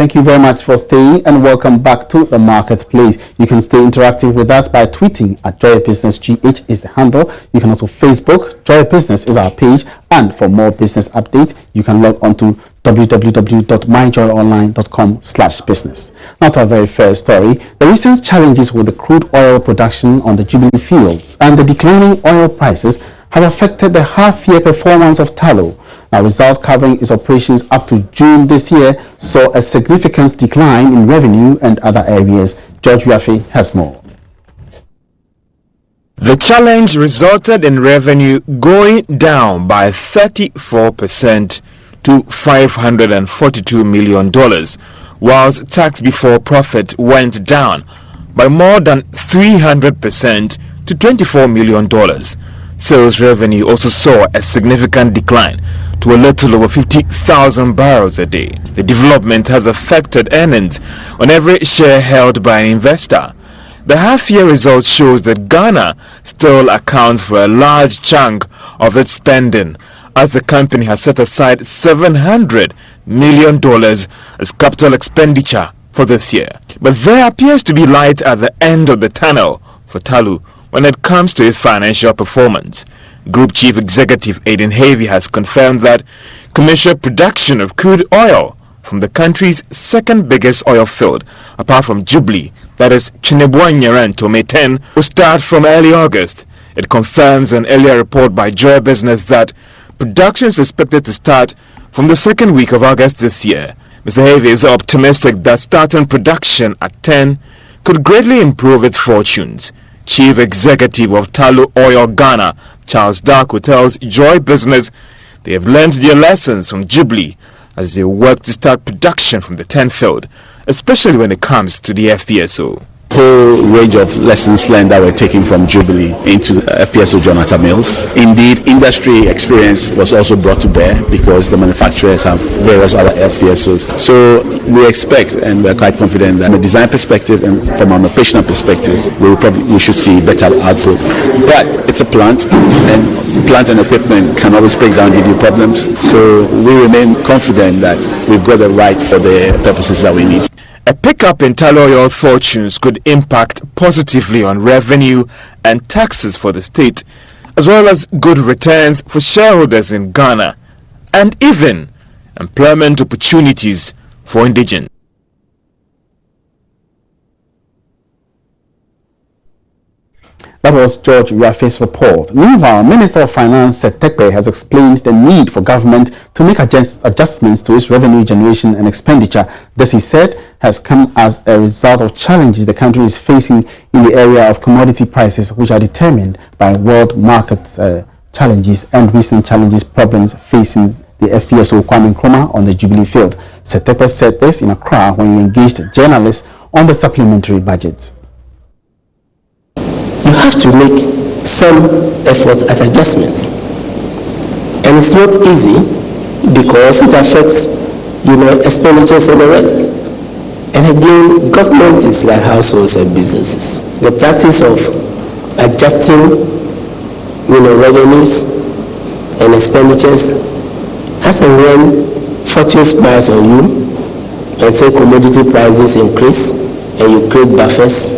Thank you very much for staying and welcome back to the marketplace. You can stay interactive with us by tweeting at Joy Business GH is the handle. You can also Facebook. Joy Business is our page. And for more business updates, you can log on to www.myjoyonline.com/business. Now to our very first story. The recent challenges with the crude oil production on the Jubilee fields and the declining oil prices have affected the half-year performance of Tullow. Now, results covering its operations up to June this year saw a significant decline in revenue and other areas. George Yafe has more. The challenge resulted in revenue going down by 34% to $542 million, whilst tax before profit went down by more than 300% to $24 million. Sales revenue also saw a significant decline to a little over 50,000 barrels a day. The development has affected earnings on every share held by an investor. The half-year results shows that Ghana still accounts for a large chunk of its spending, as the company has set aside $700 million as capital expenditure for this year. But there appears to be light at the end of the tunnel for Tullow when it comes to its financial performance. Group Chief Executive Aiden Havey has confirmed that commercial production of crude oil from the country's second biggest oil field, apart from Jubilee, that is Chinebwanyara and Tome 10, will start from early August. It confirms an earlier report by Joy Business that production is expected to start from the second week of August this year. Mr. Havey is optimistic that starting production at 10 could greatly improve its fortunes. Chief Executive of Tullow Oil Ghana, Charles Darko, tells Joy Business they have learned their lessons from Jubilee as they work to start production from the 10 field, especially when it comes to the FPSO. Whole range of lessons learned that were taken from Jubilee into FPSO Jonathan Mills. Indeed, industry experience was also brought to bear because the manufacturers have various other FPSOs. So we expect and we're quite confident that from a design perspective and from an operational perspective, we should see better output. But it's a plant, and plant and equipment can always break down, give you problems. So we remain confident that we've got it right for the purposes that we need. A pickup in Tullow Oil's fortunes could impact positively on revenue and taxes for the state, as well as good returns for shareholders in Ghana, and even employment opportunities for indigenous. That was George Yafe's report. Meanwhile, Minister of Finance Setekpe has explained the need for government to make adjustments to its revenue generation and expenditure. This, he said, has come as a result of challenges the country is facing in the area of commodity prices, which are determined by world market challenges and recent problems facing the FPSO Kwame Nkrumah on the Jubilee field. Setekpe said this in Accra when he engaged journalists on the supplementary budget. You have to make some effort at adjustments, and it's not easy because it affects, expenditures and the rest. And again, government is like households and businesses. The practice of adjusting, revenues and expenditures, as and when fortune smiles on you, and say commodity prices increase, and you create buffers,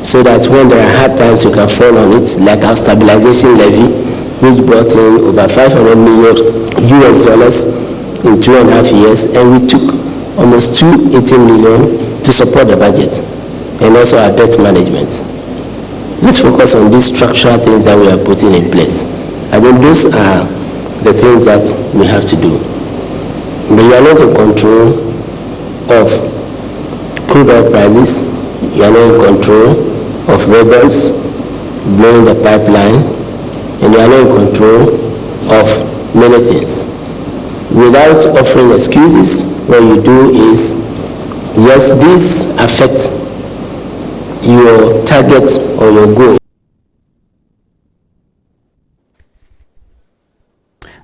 so that when there are hard times you can fall on it, like our stabilization levy, which brought in over $500 million in 2.5 years, and we took almost $280 million to support the budget, and also our debt management. Let's focus on these structural things that we are putting in place. I think those are the things that we have to do. But you are not in control of crude oil prices, you are not in control of rebels blowing the pipeline, and you are not in control of many things. Without offering excuses, what you do is, yes, this affects your target or your goal.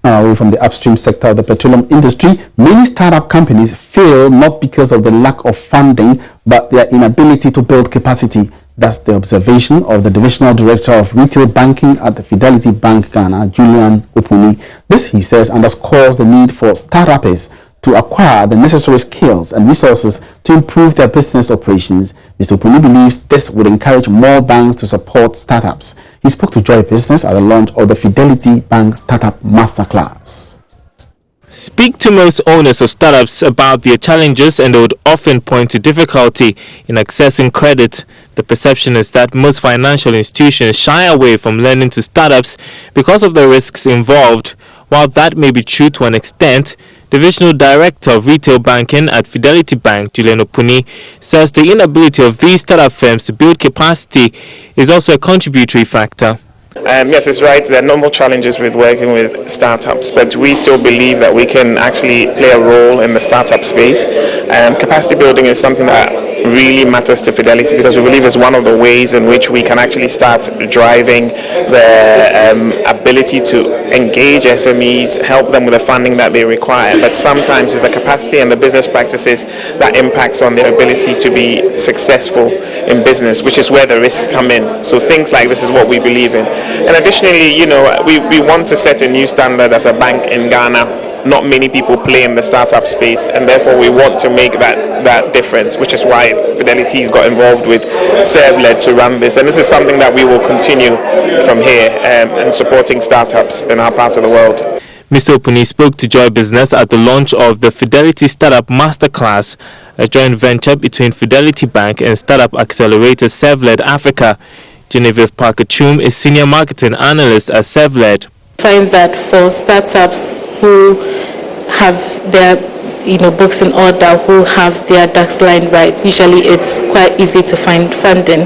Now, away from the upstream sector of the petroleum industry, many startup companies fail not because of the lack of funding, but their inability to build capacity. That's the observation of the Divisional Director of Retail Banking at the Fidelity Bank Ghana, Julian Opuni. This, he says, underscores the need for startups to acquire the necessary skills and resources to improve their business operations. Mr. Opuni believes this would encourage more banks to support startups. He spoke to Joy Business at the launch of the Fidelity Bank Startup Masterclass. Speak to most owners of startups about their challenges, and they would often point to difficulty in accessing credit. The perception is that most financial institutions shy away from lending to startups because of the risks involved. While that may be true to an extent, Divisional Director of Retail Banking at Fidelity Bank, Julian Opuni, says the inability of these startup firms to build capacity is also a contributory factor. Yes, it's right. There are normal challenges with working with startups, but we still believe that we can actually play a role in the startup space. Capacity building is something that really matters to Fidelity because we believe it's one of the ways in which we can actually start driving the ability to engage SMEs, help them with the funding that they require. But sometimes it's the capacity and the business practices that impacts on their ability to be successful in business, which is where the risks come in. So things like this is what we believe in. And additionally, we want to set a new standard as a bank in Ghana. Not many people play in the startup space, and therefore we want to make that difference, which is why Fidelity's got involved with ServLed to run this. And this is something that we will continue from here in supporting startups in our part of the world. Mr. Opuni spoke to Joy Business at the launch of the Fidelity Startup Masterclass, a joint venture between Fidelity Bank and Startup Accelerator ServLed Africa. Genevieve Parker-Chum is Senior Marketing Analyst at ServLed. I find that for startups who have their books in order, who have their ducks lined right, usually it's quite easy to find funding.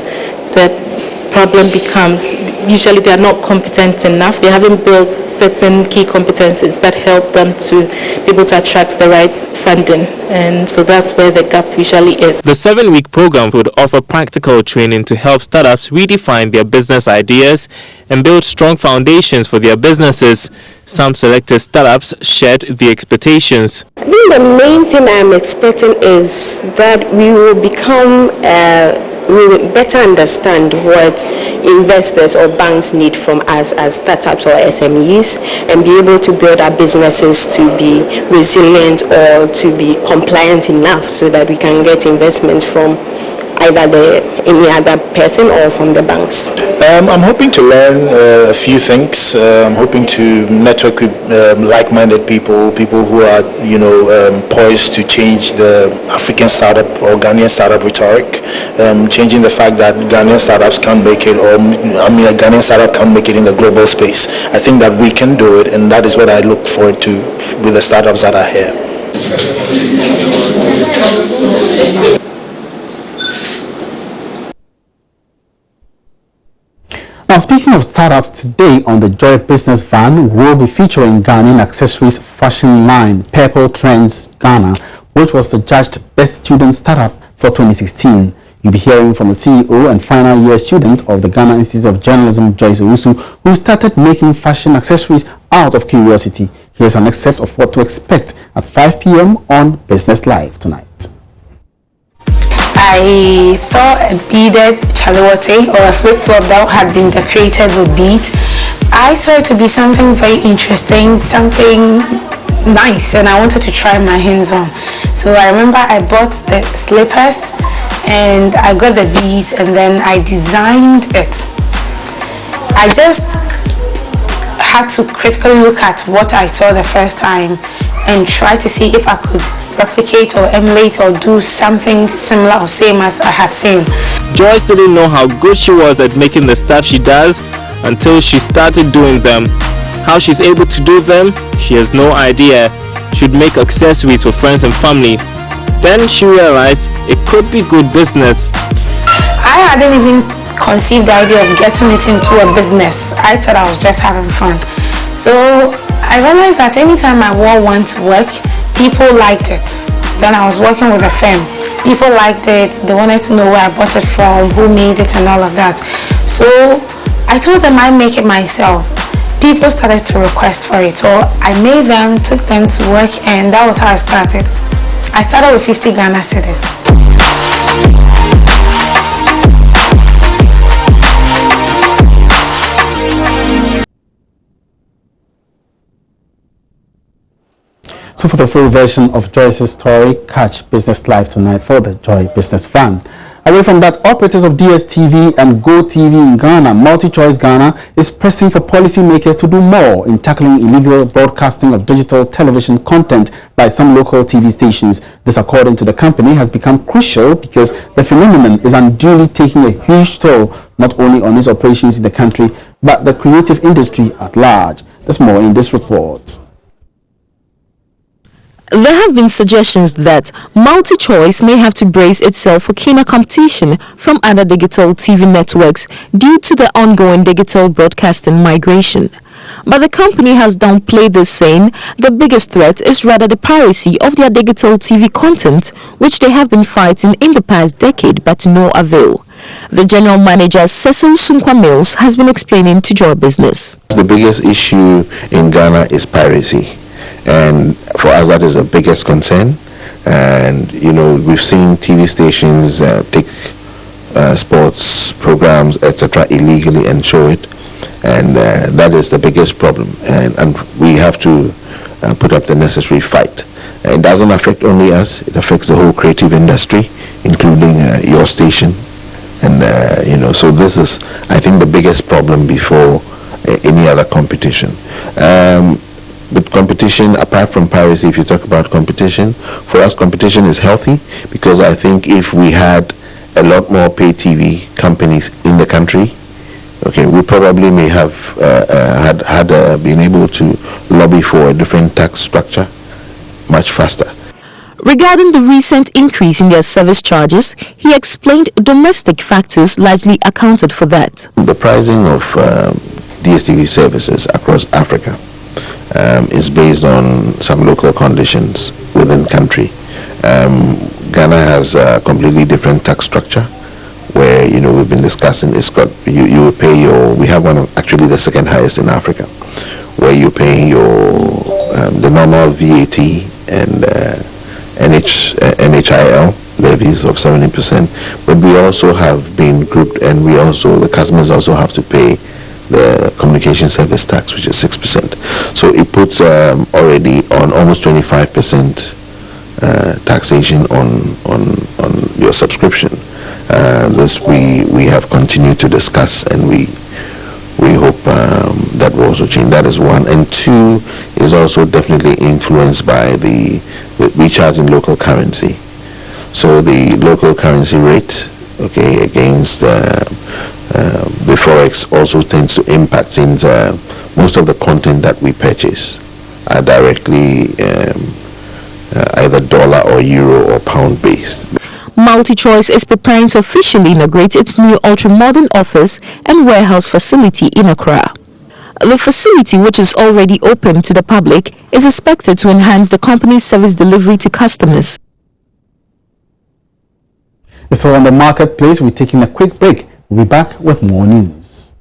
The problem becomes usually they are not competent enough. They haven't built certain key competencies that help them to be able to attract the right funding, and so that's where the gap usually is. The 7-week program would offer practical training to help startups redefine their business ideas and build strong foundations for their businesses. Some selected startups shared the expectations. I think the main thing I'm expecting is that we will become we will better understand what investors or banks need from us as startups or SMEs, and be able to build our businesses to be resilient or to be compliant enough so that we can get investments from either any other person or from the banks. I'm hoping to learn a few things. I'm hoping to network with like-minded people who are, poised to change the African startup or Ghanaian startup rhetoric, changing the fact that Ghanaian startups can't make it, or a Ghanaian startup can't make it in the global space. I think that we can do it, and that is what I look forward to with the startups that are here. Now, speaking of startups, today on the Joy Business Van, we'll be featuring Ghanaian accessories fashion line Purple Trends Ghana, which was adjudged Best Student Startup for 2016. You'll be hearing from the CEO and final year student of the Ghana Institute of Journalism, Joyce Owusu, who started making fashion accessories out of curiosity. Here's an excerpt of what to expect at 5 p.m. on Business Live tonight. I saw a beaded chalewote or a flip-flop that had been decorated with beads. I saw it to be something very interesting, something nice, and I wanted to try my hands on. So I remember I bought the slippers and I got the beads, and then I designed it. I just had to critically look at what I saw the first time and try to see if I could replicate or emulate or do something similar or same as I had seen. Joyce didn't know how good she was at making the stuff she does until she started doing them. How she's able to do them, she has no idea. She'd make accessories for friends and family. Then she realized it could be good business. I hadn't even conceived the idea of getting it into a business. I thought I was just having fun. So I realized that anytime I wore one to work, people liked it. Then I was working with a firm. People liked it. They wanted to know where I bought it from, who made it, and all of that. So I told them I make it myself. People started to request for it. So I made them, took them to work, and that was how I started. I started with 50 Ghana cedis. So for the full version of Joyce's story, catch Business Live tonight for the Joy Business Fund. Away from that, operators of DSTV and GoTV in Ghana, MultiChoice Ghana, is pressing for policymakers to do more in tackling illegal broadcasting of digital television content by some local TV stations. This, according to the company, has become crucial because the phenomenon is unduly taking a huge toll not only on its operations in the country, but the creative industry at large. There's more in this report. There have been suggestions that MultiChoice may have to brace itself for keener competition from other digital TV networks due to the ongoing digital broadcasting migration. But the company has downplayed this, saying the biggest threat is rather the piracy of their digital TV content, which they have been fighting in the past decade, but to no avail. The general manager, Cecil Sunkwa Mills, has been explaining to Joy Business. The biggest issue in Ghana is piracy. And for us, that is the biggest concern. And, you know, we've seen TV stations take sports programs, etc., illegally and show it. And that is the biggest problem. And we have to put up the necessary fight. It doesn't affect only us, it affects the whole creative industry, including your station. And, you know, so this is, I think, the biggest problem before any other competition. But competition, apart from piracy, if you talk about competition, for us competition is healthy, because I think if we had a lot more pay TV companies in the country, okay, we probably may have been able to lobby for a different tax structure much faster. Regarding the recent increase in their service charges, he explained domestic factors largely accounted for that. The pricing of DSTV services across Africa is based on some local conditions within the country. Ghana has a completely different tax structure, where, you know, we've been discussing, it's got, you will pay your, we have one of, actually the second highest in Africa, where you're paying your the normal VAT and NHIL levies of 70%, but we also have been grouped, and we also, the customers also have to pay the communication service tax, which is 6%. So it puts already on almost 25% taxation on your subscription. This we have continued to discuss, and we hope that will also change. That is one. And two is also definitely influenced by the recharge in local currency. So the local currency rate, okay, against the forex also tends to impact, since most of the content that we purchase are directly either dollar or euro or pound based. MultiChoice is preparing to officially inaugurate its new ultra-modern office and warehouse facility in Accra. The facility, which is already open to the public, is expected to enhance the company's service delivery to customers. So on the marketplace, we're taking a quick break. We'll be back with more news.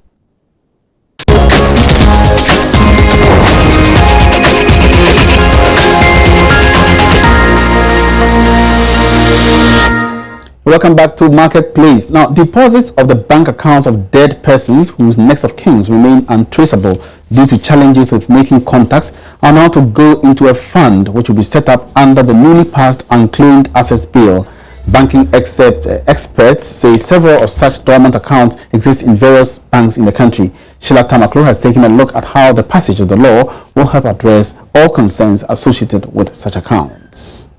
Welcome back to Marketplace. Now, deposits of the bank accounts of dead persons whose next of kin remain untraceable due to challenges with making contacts are now to go into a fund which will be set up under the newly passed Unclaimed Assets Bill. Banking experts say several of such dormant accounts exist in various banks in the country. Sheila Tamaklo has taken a look at how the passage of the law will help address all concerns associated with such accounts.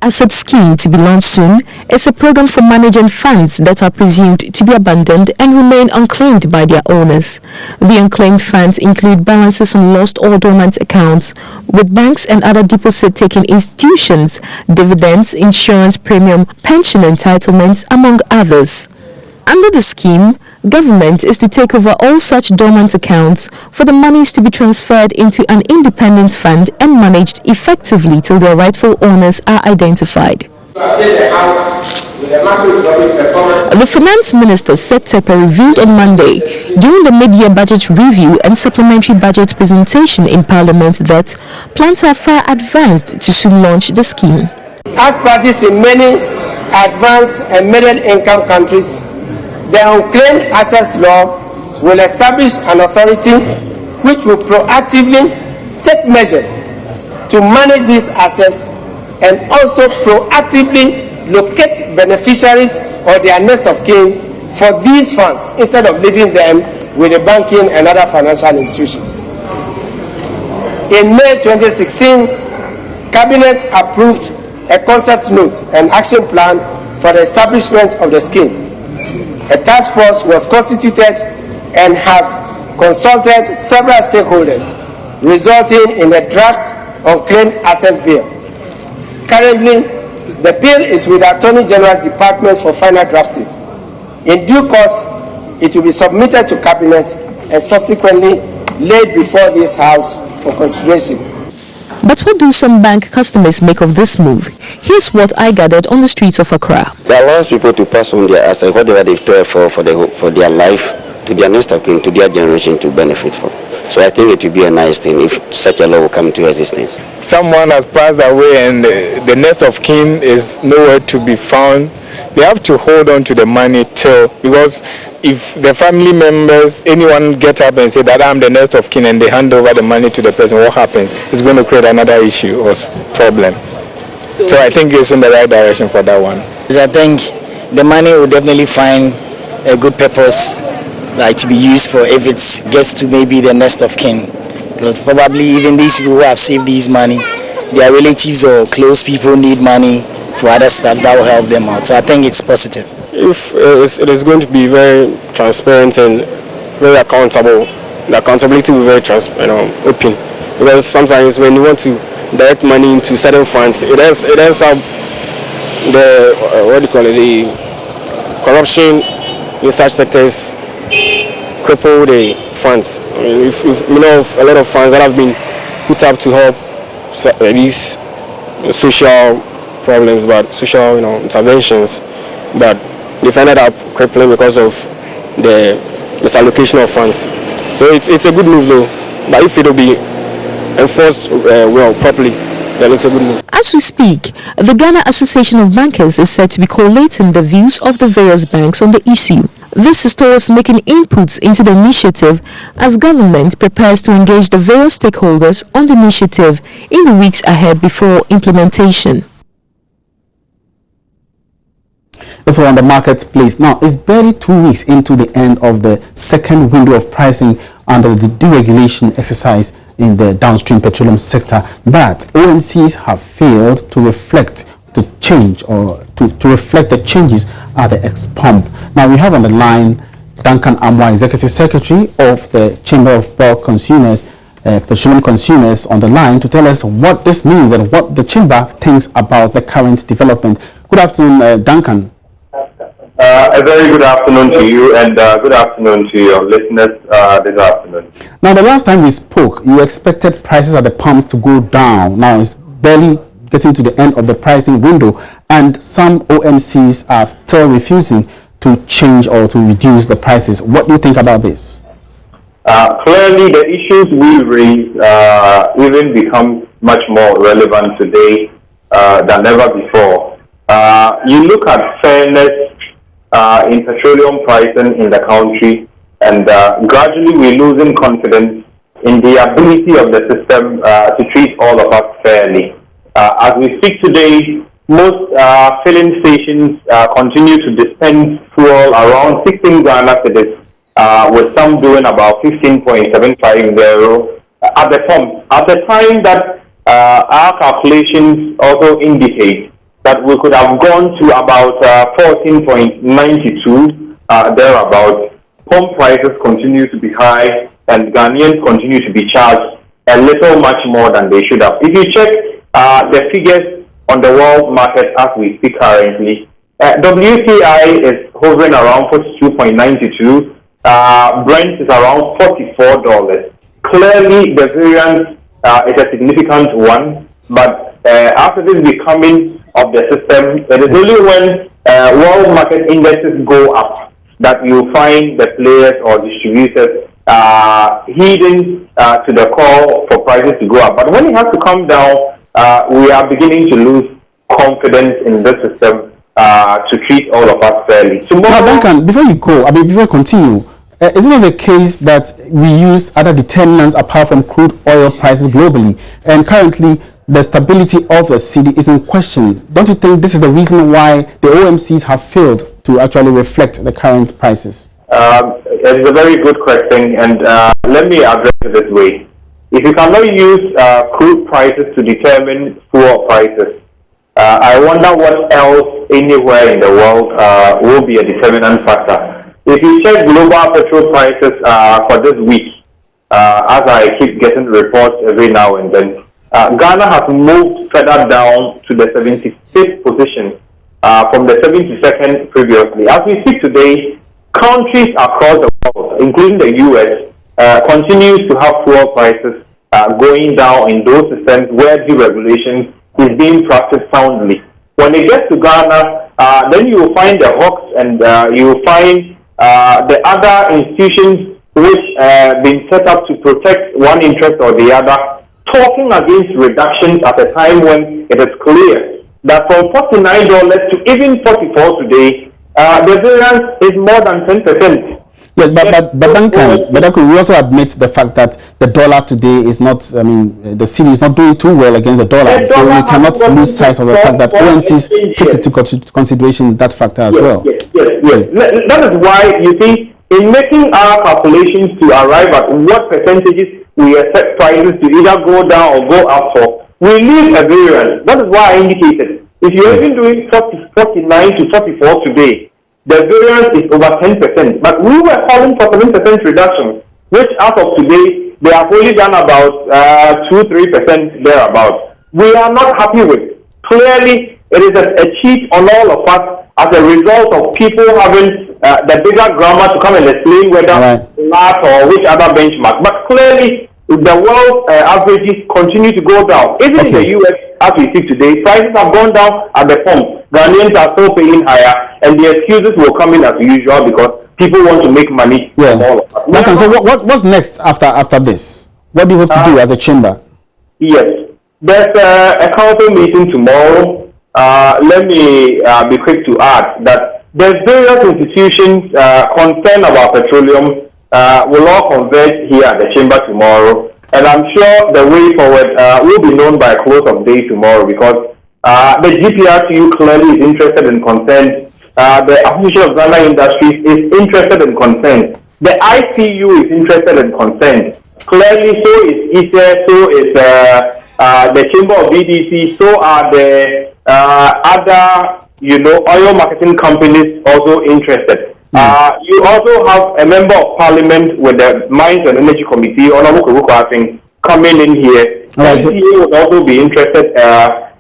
Asset Scheme, to be launched soon, is a program for managing funds that are presumed to be abandoned and remain unclaimed by their owners. The unclaimed funds include balances on lost or dormant accounts with banks and other deposit-taking institutions, dividends, insurance premium, pension entitlements, among others. Under the scheme, government is to take over all such dormant accounts for the monies to be transferred into an independent fund and managed effectively till their rightful owners are identified. The Finance Minister Seth Terper revealed on Monday during the mid-year budget review and supplementary budget presentation in Parliament that plans are far advanced to soon launch the scheme. As practiced in many advanced and middle-income countries, the Unclaimed Assets Law will establish an authority which will proactively take measures to manage these assets and also proactively locate beneficiaries or their next of kin for these funds instead of leaving them with the banking and other financial institutions. In May 2016, Cabinet approved a concept note and action plan for the establishment of the scheme. A task force was constituted and has consulted several stakeholders, resulting in a draft unclaimed assets bill. Currently, the bill is with the Attorney General's Department for final drafting. In due course, it will be submitted to Cabinet and subsequently laid before this House for consideration. But what do some bank customers make of this move? Here's what I gathered on the streets of Accra. It allows people to pass on their assets, whatever they've toiled for their life, to their next of kin, to their generation to benefit from. So I think it would be a nice thing if such a law will come into existence. Someone has passed away and the next of kin is nowhere to be found. They have to hold on to the money till, because if the family members, anyone get up and say that I'm the next of kin and they hand over the money to the person, what happens? It's going to create another issue or problem. So I think it's in the right direction for that one. I think the money will definitely find a good purpose, like to be used for if it gets to maybe the next of kin. Because probably even these people who have saved these money, their relatives or close people need money for other stuff that will help them out. So I think it's positive. If it is going to be very transparent and very accountable, the accountability will be very open. Because sometimes when you want to direct money into certain funds, it ends up the corruption in such sectors cripple the funds. I mean, if you know of a lot of funds that have been put up to help these social problems, but social interventions, but they've ended up crippling because of the misallocation of funds. So it's a good move though, but if it will be enforced properly, then it's a good move. As we speak, the Ghana Association of Bankers is said to be collating the views of the various banks on the issue. This is towards making inputs into the initiative as government prepares to engage the various stakeholders on the initiative in the weeks ahead before implementation. Also on the marketplace. Now, it's barely 2 weeks into the end of the second window of pricing under the deregulation exercise in the downstream petroleum sector, but OMCs have failed to reflect the change or to reflect the changes at the ex-pump. Now, we have on the line Duncan Amwa, Executive Secretary of the Chamber of Bulk Consumers, Petroleum Consumers, on the line to tell us what this means and what the Chamber thinks about the current development. Good afternoon, Duncan. A very good afternoon to you, and good afternoon to your listeners this afternoon. Now, the last time we spoke, you expected prices at the pumps to go down. Now, it's barely getting to the end of the pricing window, and some OMCs are still refusing to change or to reduce the prices. What do you think about this? Clearly, the issues we raise even become much more relevant today than ever before. You look at fairness in petroleum pricing in the country, and gradually we're losing confidence in the ability of the system to treat all of us fairly. As we speak today, most filling stations continue to dispense fuel around 16 Ghana cedis, with some doing about 15.750 at the pump. At the time that our calculations also indicate that we could have gone to about 14.92 thereabouts. Pump prices continue to be high, and Ghanaians continue to be charged a little much more than they should have. If you check the figures on the world market as we speak currently, WTI is hovering around 42.92. Brent is around $44. Clearly, the variance is a significant one, but after this becoming of the system, it is only when world market indexes go up that you find the players or distributors heeding to the call for prices to go up. But when it has to come down, we are beginning to lose confidence in the system to treat all of us fairly. Now, Duncan, before you continue, is it not the case that we use other determinants apart from crude oil prices globally? And currently, the stability of the cedi is in question. Don't you think this is the reason why the OMCs have failed to actually reflect the current prices? It's a very good question, and let me address it this way. If you cannot use crude prices to determine fuel prices, I wonder what else anywhere in the world will be a determinant factor. If you check global petrol prices for this week, as I keep getting reports every now and then, Ghana has moved further down to the 75th position from the 72nd previously. As we speak today, countries across the world, including the US, continues to have fuel prices going down in those systems where deregulation is being practiced soundly. When it gets to Ghana, then you will find the hawks and you will find the other institutions which been set up to protect one interest or the other, talking against reductions at a time when it is clear that from $49 to even $44 today, the variance is more than 10%. Yes, but Duncan, we also admit the fact that the dollar today is not, the cedi is not doing too well against the dollar. So we cannot lose sight of the fact that OMCs take into consideration that factor as well. Yes. That is why, you see, in making our calculations to arrive at what percentages we expect prices to either go down or go up for, we leave a variance. That is why I indicated. If you're even doing 49 to 44 today, the variance is over 10%. But we were calling for 7% reduction, which as of today, they have only done about 2-3% thereabouts. We are not happy with. Clearly, it is a cheat on all of us as a result of people having the bigger grammar to come and explain whether LAT or which other benchmark. But clearly, the world averages continue to go down. Even in the US, as we see today, prices have gone down at the pump. Ghanaians are still paying higher, and the excuses will come in as usual because people want to make money from all of us. Duncan, so what's next after this? What do you hope to do as a chamber? Yes, there's a council meeting tomorrow. Let me be quick to add that there's various institutions concerned about petroleum will all converge here at the chamber tomorrow, and I'm sure the way forward will be known by close of day tomorrow because the GPRTU clearly is interested and concerned. The Association of Ghana Industries is interested and concerned. The ICU is interested and concerned. Clearly, so is ISE, so is the Chamber of BDC, so are the other, oil marketing companies also interested. You also have a member of parliament with the Mines and Energy Committee, Honorable Kuruko, coming in here. The NCA would also be interested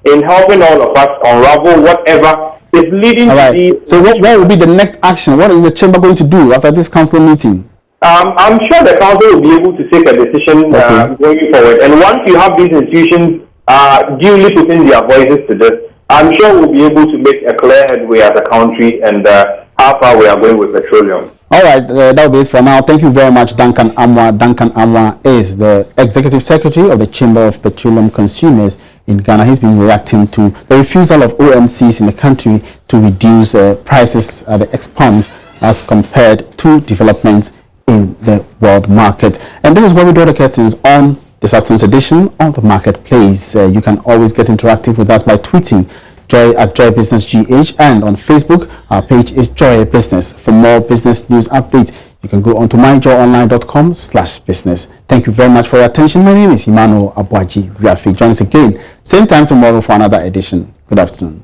in helping all of us unravel whatever is leading to the... So what will be the next action? What is the chamber going to do after this council meeting? I'm sure the council will be able to take a decision going forward. And once you have these institutions duly putting their voices to this, I'm sure we'll be able to make a clear headway as a country and how far we are going with petroleum. All right, that will be it for now. Thank you very much, Duncan Amwa. Duncan Amwa is the Executive Secretary of the Chamber of Petroleum Consumers in Ghana. He's been reacting to the refusal of OMCs in the country to reduce prices at the ex-pumps as compared to developments in the world market. And this is where we draw the curtains on this afternoon's edition of the Marketplace. You can always get interactive with us by tweeting Joy at Joy Business GH, and on Facebook our page is Joy Business. For more business news updates, you can go on to myjoyonline.com/business. Thank you very much for your attention. My name is Emmanuel Abuaji Riafi. Join us again same time tomorrow for another edition. Good afternoon.